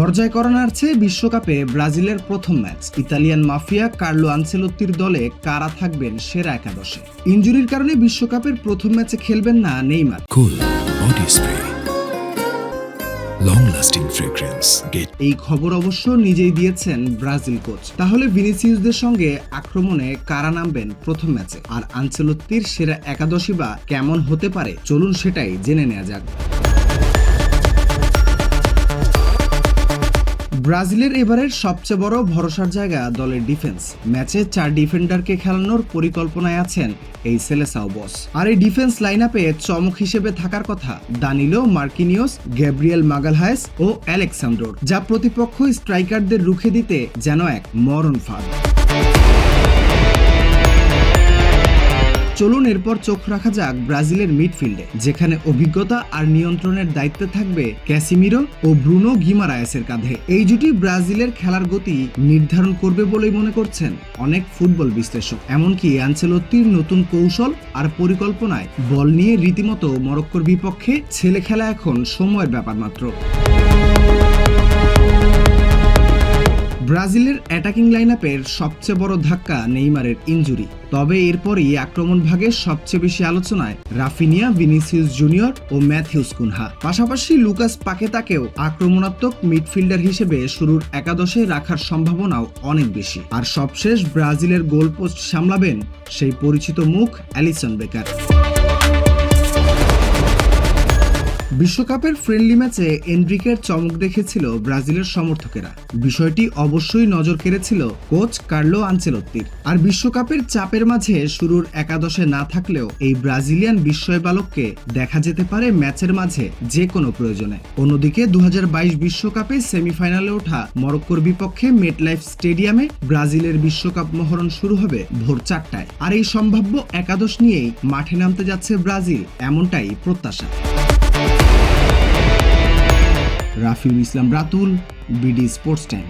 পর্যায় করা নাড়ছে বিশ্বকাপে ব্রাজিলের প্রথম ম্যাচ। ইতালিয়ান মাফিয়া কার্লো আনচেলোত্তির দলে কারা থাকবেন সেরা একাদশে? ইনজুরির কারণে বিশ্বকাপের প্রথম ম্যাচে খেলবেন না Neymar. Cool body spray, long lasting fragrance. এই খবর অবশ্য নিজেই দিয়েছেন ব্রাজিল কোচ। তাহলে ভিনিসিয়াসদের সঙ্গে আক্রমণে কারা নামবেন প্রথম ম্যাচে, আর আনচেলোত্তির সেরা একাদশই বা কেমন হতে পারে? চলুন সেটাই জেনে নেওয়া যাক। ব্রাজিলের এবারের সবচেয়ে বড় ভরসার জায়গা দলের ডিফেন্স। ম্যাচে 4 ডিফেন্ডারকে খেলানোর পরিকল্পনায় আছেন এই সেলেসাও বস। আর এই ডিফেন্স লাইন আপে চমক হিসেবে থাকার কথা দানিলো, মার্কিনিওস, গ্যাব্রিয়েল মাগালহায়েস ও আলেক্সান্দ্রোর, যা প্রতিপক্ষ স্ট্রাইকারদের রুখে দিতে যেন এক মরণ ফাঁদ। চলুন এরপর চোখ রাখা যাক ব্রাজিলের মিডফিল্ডে, যেখানে অভিজ্ঞতা আর নিয়ন্ত্রণের দায়িত্বে থাকবে ক্যাসিমিরো ও ব্রুনো গিমারায়েসের কাঁধে। এই জুটি ব্রাজিলের খেলার গতি নির্ধারণ করবে বলেই মনে করছেন অনেক ফুটবল বিশ্লেষক। এমনকি আনচেলোত্তির নতুন কৌশল আর পরিকল্পনায় বল নিয়ে রীতিমতো মরক্কোর বিপক্ষে ছেলে খেলা এখন সময়ের ব্যাপার মাত্র। ব্রাজিলের অ্যাটাকিং লাইনআপের সবচেয়ে বড় ধাক্কা নেইমারের ইনজুরি। তবে এরপরই আক্রমণ ভাগের সবচেয়ে বেশি আলোচনায় রাফিনিয়া, ভিনিসিয়াস জুনিয়র ও ম্যাথিউস কুনহা। পাশাপাশি লুকাস পাকেতাকেও আক্রমণাত্মক মিডফিল্ডার হিসেবে শুরুর একাদশে রাখার সম্ভাবনাও অনেক বেশি। আর সবশেষ ব্রাজিলের গোলপোস্ট সামলাবেন সেই পরিচিত মুখ অ্যালিসন বেকার। বিশ্বকাপের ফ্রেন্ডলি ম্যাচে এনরিকের চমক দেখেছিল ব্রাজিলের সমর্থকেরা। বিষয়টি অবশ্যই নজর কেড়েছিল কোচ কার্লো আনচেলোত্তির। আর বিশ্বকাপের চাপের মাঝে শুরুর একাদশে না থাকলেও এই ব্রাজিলিয়ান বিস্ময় বালককে দেখা যেতে পারে ম্যাচের মাঝে যে কোনো প্রয়োজনে। অন্যদিকে 2022 বিশ্বকাপে সেমিফাইনালে ওঠা মরক্কোর বিপক্ষে মেটলাইফ স্টেডিয়ামে ব্রাজিলের বিশ্বকাপ মহরণ শুরু হবে ভোর 4টায়। আর এই সম্ভাব্য একাদশ নিয়েই মাঠে নামতে যাচ্ছে ব্রাজিল, এমনটাই প্রত্যাশা। রাফিউল ইসলাম রাতুল, বিডি স্পোর্টস টাইম।